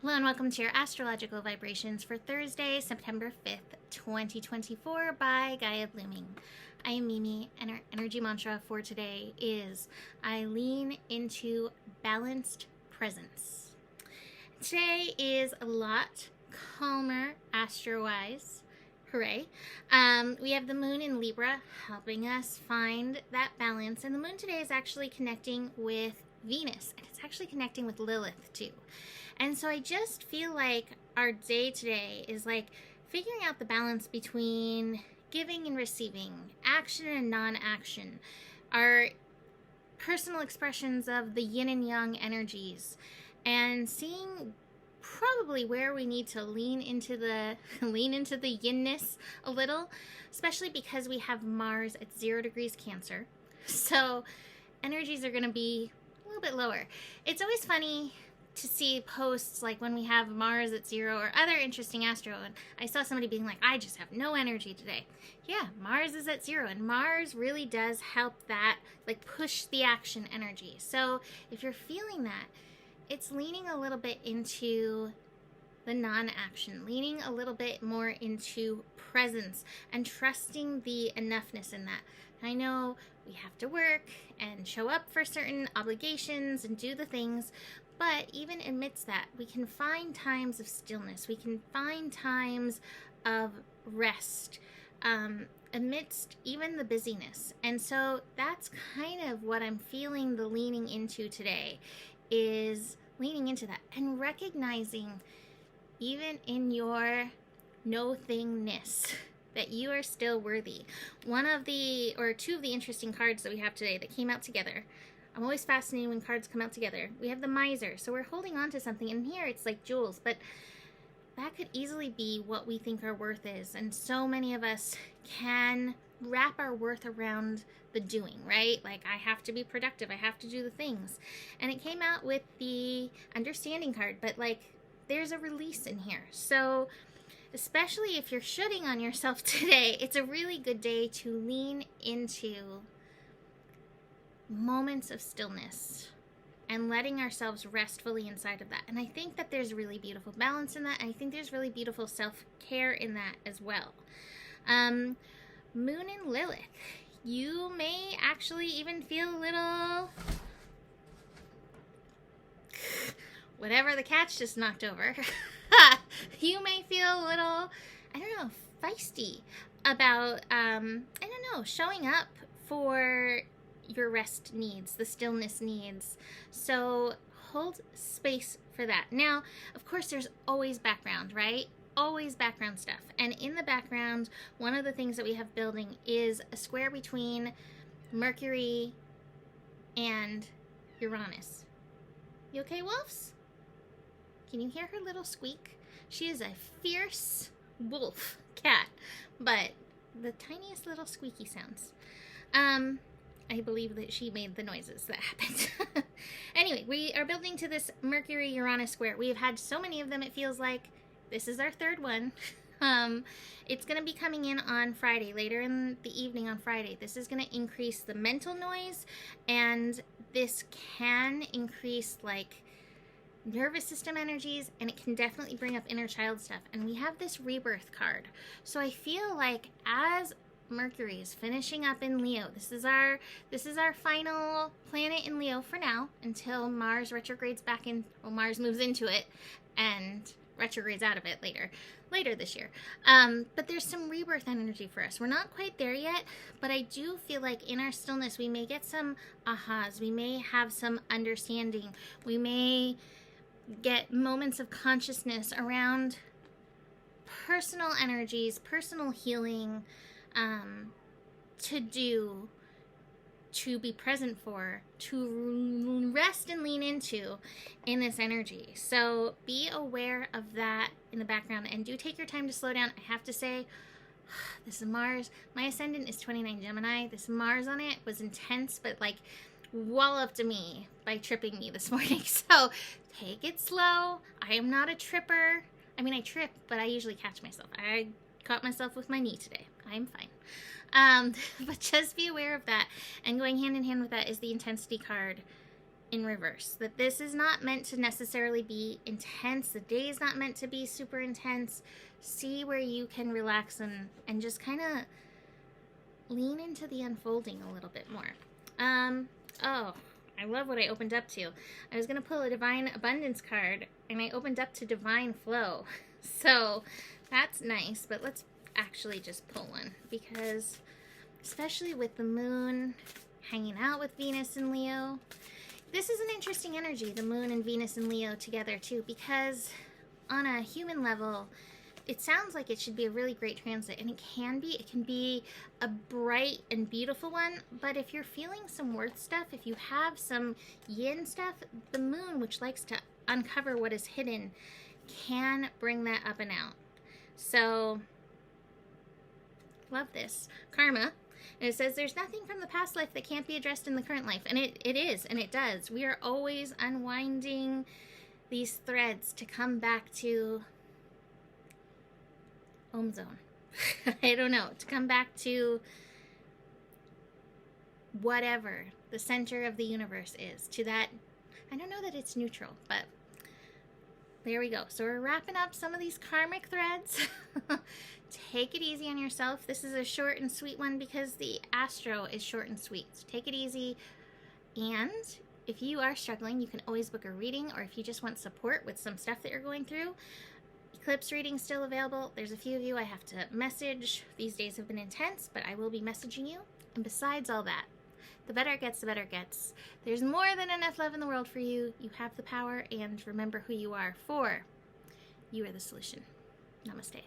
Hello and welcome to your astrological vibrations for Thursday, September 5th, 2024 by Gaia Blooming. I am Mimi, and our energy mantra for today is I lean into balanced presence. Today is a lot calmer astro-wise. Hooray. We have the moon in Libra helping us find that balance, and the moon today is actually connecting with Venus, and it's actually connecting with Lilith too. And so I just feel like our day today is like figuring out the balance between giving and receiving, action and non-action, our personal expressions of the yin and yang energies, and seeing probably where we need to lean into the yinness a little, especially because we have Mars at 0 degrees Cancer. So energies are going to be a little bit lower. It's always funny to see posts like when we have Mars at 0 or other interesting astro, and I saw somebody being like, I just have no energy today. Yeah, Mars is at 0, and Mars really does help that, like, push the action energy. So if you're feeling that, it's leaning a little bit into the non-action, leaning a little bit more into presence and trusting the enoughness in that. And I know we have to work and show up for certain obligations and do the things, but even amidst that, we can find times of stillness. We can find times of rest amidst even the busyness. And so that's kind of what I'm feeling the leaning into today, is leaning into that and recognizing even in your no-thingness that you are still worthy. Two of the interesting cards that we have today that came out together. I'm always fascinated when cards come out together. We have the Miser, so we're holding on to something, and here it's like jewels, but that could easily be what we think our worth is, and so many of us can wrap our worth around the doing, right? Like, I have to be productive, I have to do the things, and it came out with the Understanding card, but like, there's a release in here. So especially if you're shooting on yourself today, it's a really good day to lean into moments of stillness and letting ourselves rest fully inside of that. And I think that there's really beautiful balance in that, and I think there's really beautiful self-care in that as well. Moon and Lilith, you may actually even feel a little whatever the cat's just knocked over. You may feel a little, I don't know, feisty about showing up for your rest needs, the stillness needs. So hold space for that. Now, of course, there's always background, right? Always background stuff. And in the background, one of the things that we have building is a square between Mercury and Uranus. You okay, wolves? Can you hear her little squeak? She is a fierce wolf cat, but the tiniest little squeaky sounds. I believe that she made the noises that happened. Anyway, we are building to this Mercury-Uranus square. We have had so many of them, it feels like this is our third one. It's going to be coming in on Friday, later in the evening on Friday. This is going to increase the mental noise, and this can increase, like, nervous system energies, and it can definitely bring up inner child stuff. And we have this rebirth card. So I feel like as Mercury is finishing up in Leo, this is our final planet in Leo for now, until Mars retrogrades back in, well, Mars moves into it and retrogrades out of it later this year. But there's some rebirth energy for us. We're not quite there yet, but I do feel like in our stillness we may get some ahas, we may have some understanding, we may get moments of consciousness around personal energies, personal healing, to be present for, to rest and lean into in this energy. So be aware of that in the background, and do take your time to slow down. I have to say, this is Mars. My ascendant is 29 Gemini. This Mars on it was intense, but like walloped me by tripping me this morning. So take it slow. I am not a tripper. I mean, I trip, but I usually catch myself. I caught myself with my knee today. I'm fine. But just be aware of that. And going hand in hand with that is the intensity card in reverse. That this is not meant to necessarily be intense. The day is not meant to be super intense. See where you can relax and just kind of lean into the unfolding a little bit more. Oh, I love what I opened up to. I was going to pull a Divine Abundance card, and I opened up to Divine Flow. So that's nice, but let's actually just pull one, because especially with the moon hanging out with Venus and Leo, this is an interesting energy, the moon and Venus and Leo together too, because on a human level, it sounds like it should be a really great transit, and it can be. It can be a bright and beautiful one, but if you're feeling some worth stuff, if you have some yin stuff, the moon, which likes to uncover what is hidden, can bring that up and out. So, love this. Karma. And it says there's nothing from the past life that can't be addressed in the current life. And it is, and it does. We are always unwinding these threads to come back to home zone. I don't know. To come back to whatever the center of the universe is. To that, I don't know that it's neutral, but there we go. So we're wrapping up some of these karmic threads. Take it easy on yourself. This is a short and sweet one because the astro is short and sweet. So take it easy. And if you are struggling, you can always book a reading, or if you just want support with some stuff that you're going through, eclipse reading still available. There's a few of you I have to message. These days have been intense, but I will be messaging you. And besides all that, the better it gets, the better it gets. There's more than enough love in the world for you. You have the power, and remember who you are, for you are the solution. Namaste.